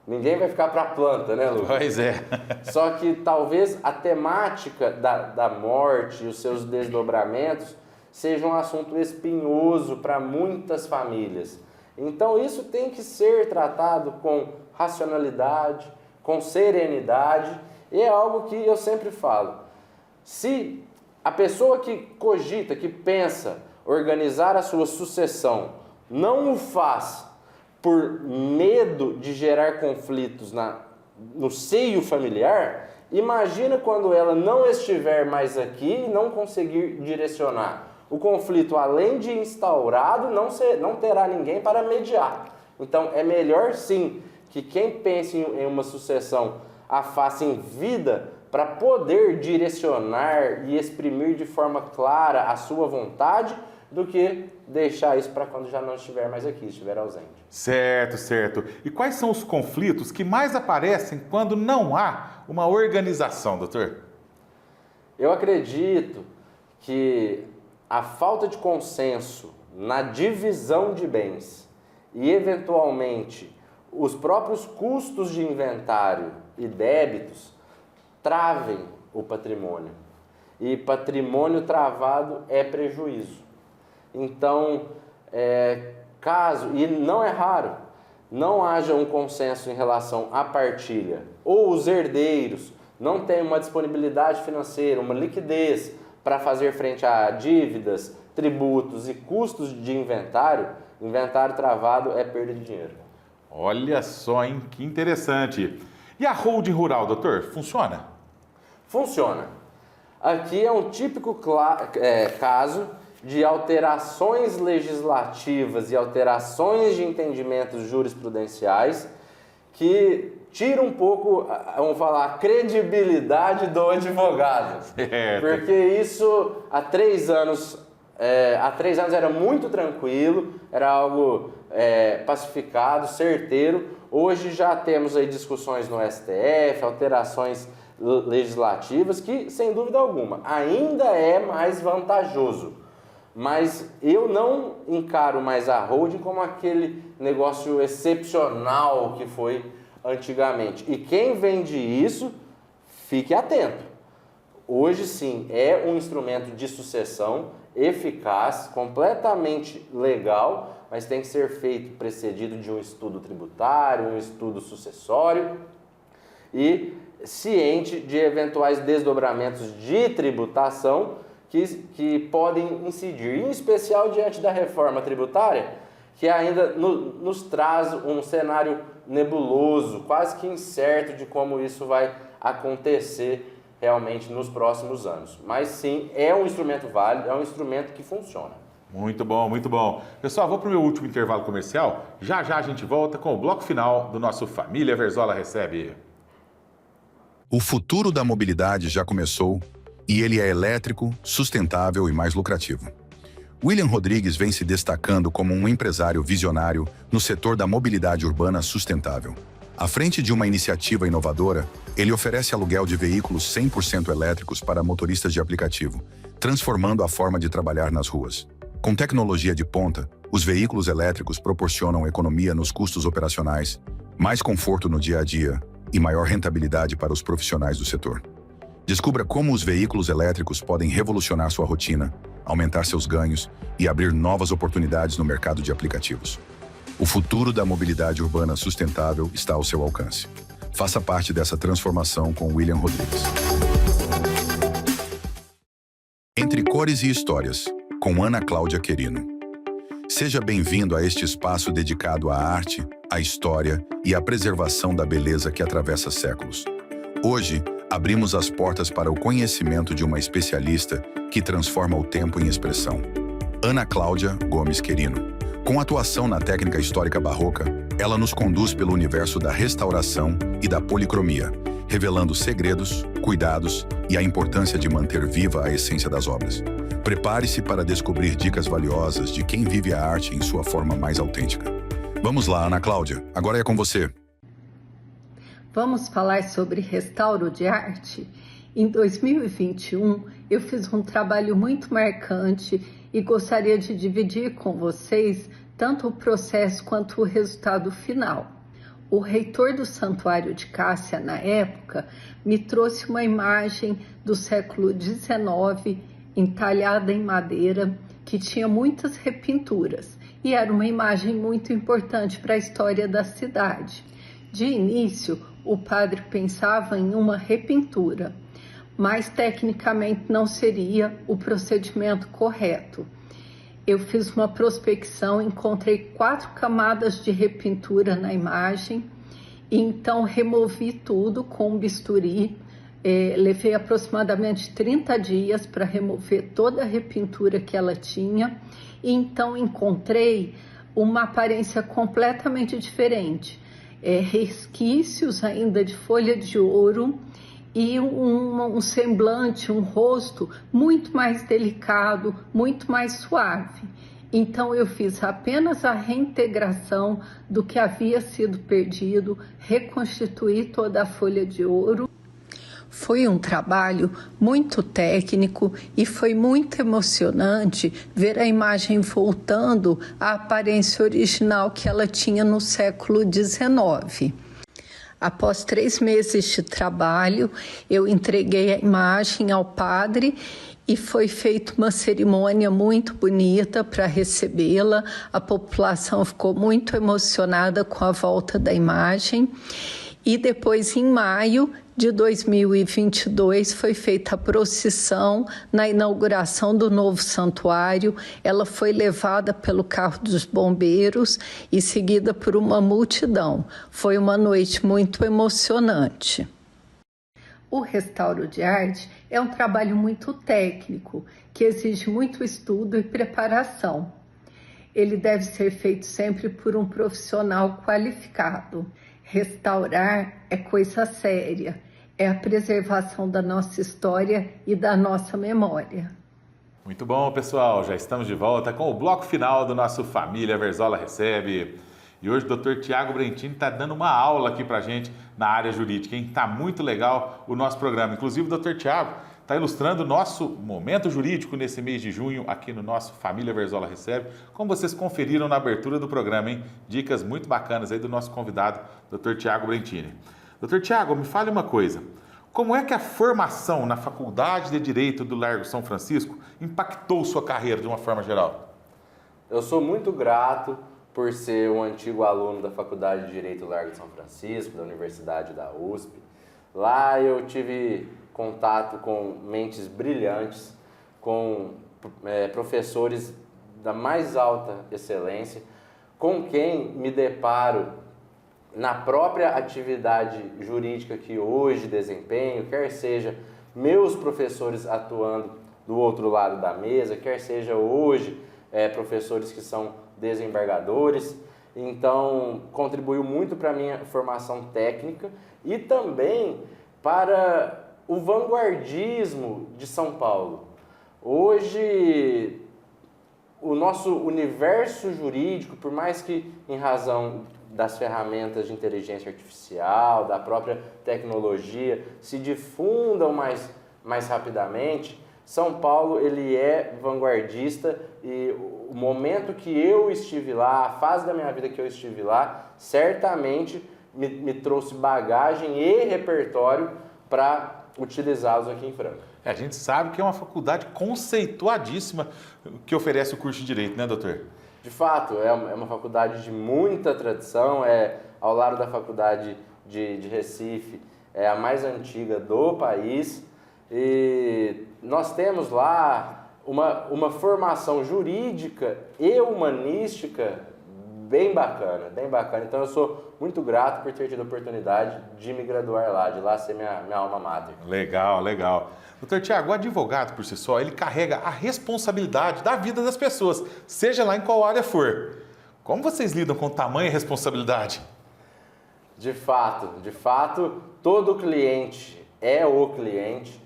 Ninguém vai ficar para a planta, né, Lucas? Pois é. Só que talvez a temática da morte e os seus desdobramentos seja um assunto espinhoso para muitas famílias. Então isso tem que ser tratado com racionalidade, com serenidade, e é algo que eu sempre falo. Se a pessoa que cogita, que pensa organizar a sua sucessão, não o faz por medo de gerar conflitos no seio familiar, imagina quando ela não estiver mais aqui e não conseguir direcionar. O conflito, além de instaurado, não terá ninguém para mediar. Então, é melhor sim que quem pense em uma sucessão a faça em vida para poder direcionar e exprimir de forma clara a sua vontade do que deixar isso para quando já não estiver mais aqui, estiver ausente. Certo, certo. E quais são os conflitos que mais aparecem quando não há uma organização, doutor? Eu acredito que a falta de consenso na divisão de bens e, eventualmente, os próprios custos de inventário e débitos travem o patrimônio. E patrimônio travado é prejuízo. Então, caso, e não é raro, não haja um consenso em relação à partilha, ou os herdeiros não têm uma disponibilidade financeira, uma liquidez para fazer frente a dívidas, tributos e custos de inventário travado é perda de dinheiro. Olha só, hein? Que interessante. E a holding rural, doutor, funciona? Funciona. Aqui é um típico caso de alterações legislativas e alterações de entendimentos jurisprudenciais que tira um pouco, vamos falar, a credibilidade do advogado. Porque isso há 3 anos era muito tranquilo, era algo pacificado, certeiro. Hoje já temos aí discussões no STF, alterações legislativas que, sem dúvida alguma, ainda é mais vantajoso. Mas eu não encaro mais a holding como aquele negócio excepcional que foi antigamente. E quem vende isso, fique atento. Hoje sim, é um instrumento de sucessão eficaz, completamente legal, mas tem que ser feito precedido de um estudo tributário, um estudo sucessório e ciente de eventuais desdobramentos de tributação que podem incidir, em especial diante da reforma tributária, que ainda nos traz um cenário nebuloso, quase que incerto de como isso vai acontecer realmente nos próximos anos. Mas sim, é um instrumento válido, é um instrumento que funciona. Muito bom, muito bom. Pessoal, vou para o meu último intervalo comercial. Já já a gente volta com o bloco final do nosso Família Verzola Recebe. O futuro da mobilidade já começou e ele é elétrico, sustentável e mais lucrativo. William Rodrigues vem se destacando como um empresário visionário no setor da mobilidade urbana sustentável. À frente de uma iniciativa inovadora, ele oferece aluguel de veículos 100% elétricos para motoristas de aplicativo, transformando a forma de trabalhar nas ruas. Com tecnologia de ponta, os veículos elétricos proporcionam economia nos custos operacionais, mais conforto no dia a dia e maior rentabilidade para os profissionais do setor. Descubra como os veículos elétricos podem revolucionar sua rotina, aumentar seus ganhos e abrir novas oportunidades no mercado de aplicativos. O futuro da mobilidade urbana sustentável está ao seu alcance. Faça parte dessa transformação com William Rodrigues. Entre Cores e Histórias, com Ana Cláudia Querino. Seja bem-vindo a este espaço dedicado à arte, à história e à preservação da beleza que atravessa séculos. Hoje, abrimos as portas para o conhecimento de uma especialista que transforma o tempo em expressão. Ana Cláudia Gomes Querino. Com atuação na técnica histórica barroca, ela nos conduz pelo universo da restauração e da policromia, revelando segredos, cuidados e a importância de manter viva a essência das obras. Prepare-se para descobrir dicas valiosas de quem vive a arte em sua forma mais autêntica. Vamos lá, Ana Cláudia, agora é com você. Vamos falar sobre restauro de arte? Em 2021, eu fiz um trabalho muito marcante e gostaria de dividir com vocês tanto o processo quanto o resultado final. O reitor do Santuário de Cássia, na época, me trouxe uma imagem do século XIX, entalhada em madeira, que tinha muitas repinturas, e era uma imagem muito importante para a história da cidade. De início, o padre pensava em uma repintura, mas tecnicamente não seria o procedimento correto. Eu fiz uma prospecção, encontrei 4 camadas de repintura na imagem, e então removi tudo com um bisturi. Levei aproximadamente 30 dias para remover toda a repintura que ela tinha, e então encontrei uma aparência completamente diferente. Resquícios ainda de folha de ouro e um semblante, um rosto muito mais delicado, muito mais suave. Então eu fiz apenas a reintegração do que havia sido perdido, reconstituí toda a folha de ouro. Foi um trabalho muito técnico e foi muito emocionante ver a imagem voltando à aparência original que ela tinha no século XIX. Após 3 meses de trabalho, eu entreguei a imagem ao padre e foi feita uma cerimônia muito bonita para recebê-la. A população ficou muito emocionada com a volta da imagem. E depois, em maio de 2022, foi feita a procissão na inauguração do novo santuário. Ela foi levada pelo carro dos bombeiros e seguida por uma multidão. Foi uma noite muito emocionante. O restauro de arte é um trabalho muito técnico, que exige muito estudo e preparação. Ele deve ser feito sempre por um profissional qualificado. Restaurar é coisa séria, é a preservação da nossa história e da nossa memória. Muito bom, pessoal. Já estamos de volta com o bloco final do nosso Família Verzola Recebe. E hoje o Dr. Tiago Brentini está dando uma aula aqui para a gente na área jurídica, hein? Está muito legal o nosso programa. Inclusive, o Dr. Tiago está ilustrando o nosso momento jurídico nesse mês de junho aqui no nosso Família Verzola Recebe, como vocês conferiram na abertura do programa, hein? Dicas muito bacanas aí do nosso convidado, Dr. Tiago Brentini. Dr. Tiago, me fale uma coisa. Como é que a formação na Faculdade de Direito do Largo São Francisco impactou sua carreira de uma forma geral? Eu sou muito grato por ser um antigo aluno da Faculdade de Direito do Largo de São Francisco, da Universidade da USP. Lá eu tive contato com mentes brilhantes, com professores da mais alta excelência, com quem me deparo na própria atividade jurídica que hoje desempenho, quer seja meus professores atuando do outro lado da mesa, quer seja hoje professores que são desembargadores. Então, contribuiu muito para a minha formação técnica e também para o vanguardismo de São Paulo. Hoje, o nosso universo jurídico, por mais que em razão das ferramentas de inteligência artificial, da própria tecnologia, se difundam mais rapidamente, São Paulo ele é vanguardista e o momento que eu estive lá, a fase da minha vida que eu estive lá, certamente me trouxe bagagem e repertório para utilizá-los aqui em Franca. A gente sabe que é uma faculdade conceituadíssima que oferece o curso de Direito, né, doutor? De fato, é uma faculdade de muita tradição, ao lado da Faculdade de Recife, é a mais antiga do país. E nós temos lá uma formação jurídica e humanística bem bacana, bem bacana. Então eu sou muito grato por ter tido a oportunidade de me graduar lá, de lá ser minha alma mater. Legal, legal. Doutor Tiago, o advogado por si só, ele carrega a responsabilidade da vida das pessoas, seja lá em qual área for. Como vocês lidam com tamanha responsabilidade? De fato, todo cliente é o cliente.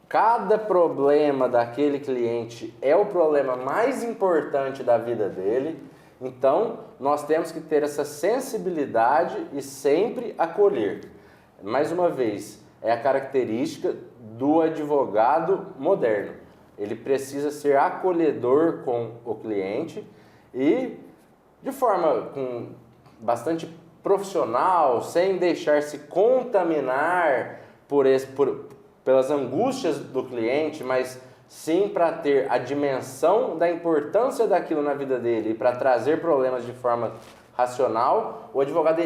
Cada problema daquele cliente é o problema mais importante da vida dele. Então, nós temos que ter essa sensibilidade e sempre acolher. Mais uma vez, é a característica do advogado moderno. Ele precisa ser acolhedor com o cliente e, de forma bastante profissional, sem deixar se contaminar pelas angústias do cliente, mas sim para ter a dimensão da importância daquilo na vida dele e para trazer problemas de forma racional. O advogado,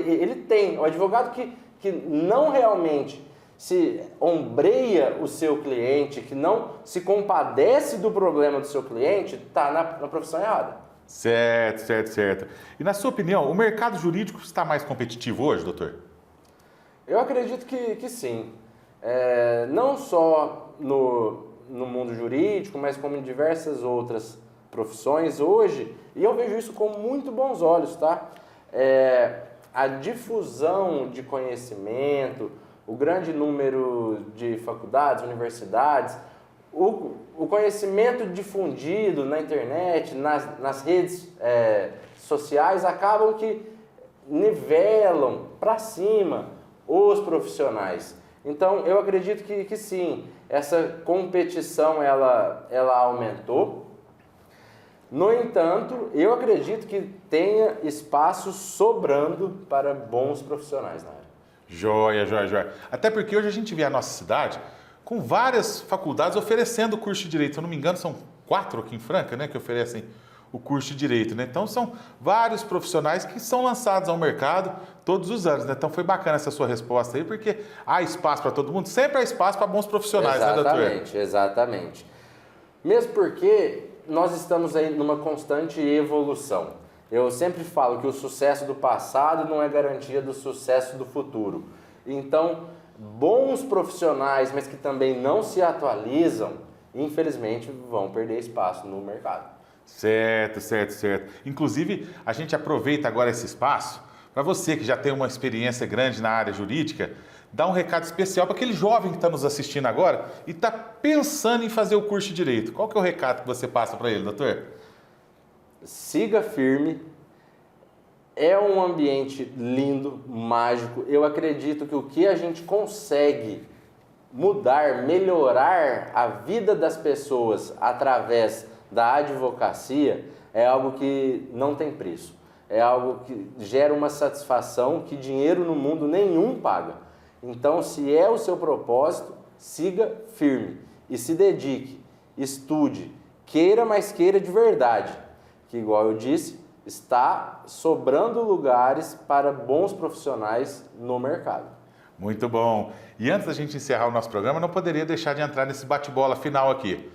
o advogado que não realmente se ombreia o seu cliente, que não se compadece do problema do seu cliente, está na profissão errada. Certo. E na sua opinião, o mercado jurídico está mais competitivo hoje, doutor? Eu acredito que sim. Não só no mundo jurídico, mas como em diversas outras profissões hoje, e eu vejo isso com muito bons olhos, tá? A difusão de conhecimento, o grande número de faculdades, universidades, o conhecimento difundido na internet, nas redes sociais, acabam que nivelam para cima os profissionais. Então, eu acredito que sim, essa competição ela aumentou. No entanto, eu acredito que tenha espaço sobrando para bons profissionais na área. Joia. Até porque hoje a gente vê a nossa cidade com várias faculdades oferecendo o curso de Direito. Se eu não me engano, são 4 aqui em Franca, né, que oferecem o curso de Direito, né? Então, são vários profissionais que são lançados ao mercado todos os anos, né? Então, foi bacana essa sua resposta aí, porque há espaço para todo mundo, sempre há espaço para bons profissionais, né, doutor? Exatamente. Mesmo porque nós estamos aí numa constante evolução. Eu sempre falo que o sucesso do passado não é garantia do sucesso do futuro. Então, bons profissionais, mas que também não se atualizam, infelizmente vão perder espaço no mercado. Certo. Inclusive, a gente aproveita agora esse espaço para você que já tem uma experiência grande na área jurídica, dar um recado especial para aquele jovem que está nos assistindo agora e está pensando em fazer o curso de Direito. Qual que é o recado que você passa para ele, doutor? Siga firme. É um ambiente lindo, mágico. Eu acredito que o que a gente consegue mudar, melhorar a vida das pessoas através da advocacia é algo que não tem preço. É algo que gera uma satisfação que dinheiro no mundo nenhum paga. Então, se é o seu propósito, siga firme e se dedique, estude, queira, mas queira de verdade. Que, igual eu disse, está sobrando lugares para bons profissionais no mercado. Muito bom. E antes da gente encerrar o nosso programa, não poderia deixar de entrar nesse bate-bola final aqui.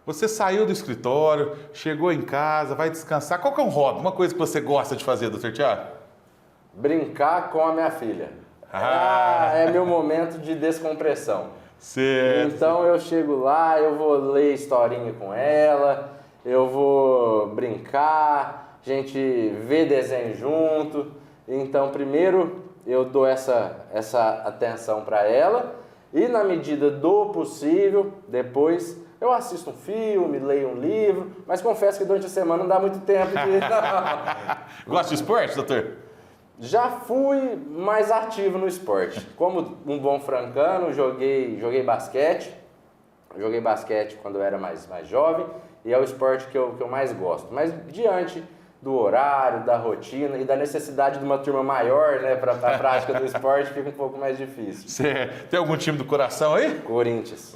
Você saiu do escritório, chegou em casa, vai descansar. Qual que é um hobby, uma coisa que você gosta de fazer, doutor Tiago? Brincar com a minha filha. É meu momento de descompressão. Certo. Então eu chego lá, eu vou ler historinha com ela, eu vou brincar, a gente vê desenho junto. Então primeiro eu dou essa atenção para ela e na medida do possível, depois eu assisto um filme, leio um livro, mas confesso que durante a semana não dá muito tempo de... Gosta de esporte, doutor? Já fui mais ativo no esporte. Como um bom francano, joguei basquete. Joguei basquete quando eu era mais jovem e é o esporte que eu mais gosto. Mas diante do horário, da rotina e da necessidade de uma turma maior, né, para a prática do esporte, fica um pouco mais difícil. Você tem algum time do coração aí? Corinthians.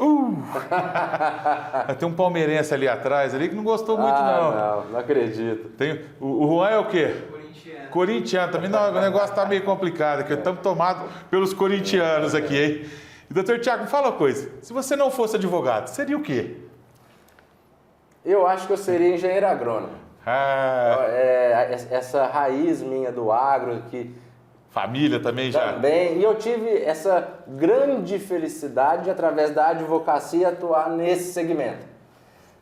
Tem um palmeirense ali atrás ali que não gostou muito, não. Não acredito. O Juan é o quê? Corintiano também. Não, o negócio tá meio complicado aqui. Estamos tomados pelos corintianos aqui, hein? E, doutor Tiago, me fala uma coisa. Se você não fosse advogado, seria o quê? Eu acho que eu seria engenheiro agrônomo. Essa raiz minha do agro que... Família também já? Também. E eu tive essa grande felicidade de, através da advocacia, atuar nesse segmento.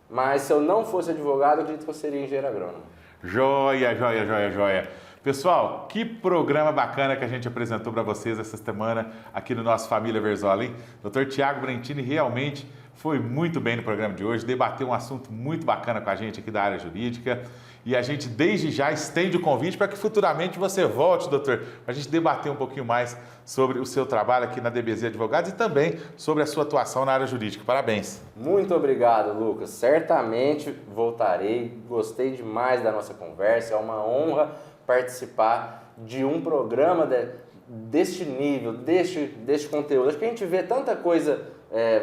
Mas se eu não fosse advogado, eu acredito que eu seria engenheiro agrônomo. Joia. Pessoal, que programa bacana que a gente apresentou para vocês essa semana aqui no nosso Família Verzola, hein? Dr. Tiago Brentini realmente foi muito bem no programa de hoje, debateu um assunto muito bacana com a gente aqui da área jurídica e a gente desde já estende o convite para que futuramente você volte, doutor, para a gente debater um pouquinho mais sobre o seu trabalho aqui na DBZ Advogados e também sobre a sua atuação na área jurídica. Parabéns. Muito obrigado, Lucas. Certamente voltarei. Gostei demais da nossa conversa. É uma honra participar de um programa deste nível, deste conteúdo. Acho que a gente vê tanta coisa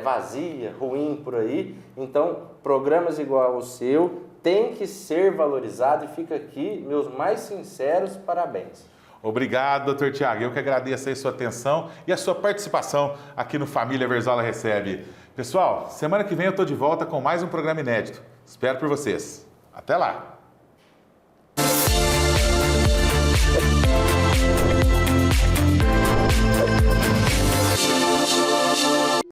vazia, ruim por aí. Então, programas igual ao seu tem que ser valorizado e fica aqui meus mais sinceros parabéns. Obrigado, doutor Tiago. Eu que agradeço a sua atenção e a sua participação aqui no Família Verzola Recebe. Pessoal, semana que vem eu estou de volta com mais um programa inédito. Espero por vocês. Até lá!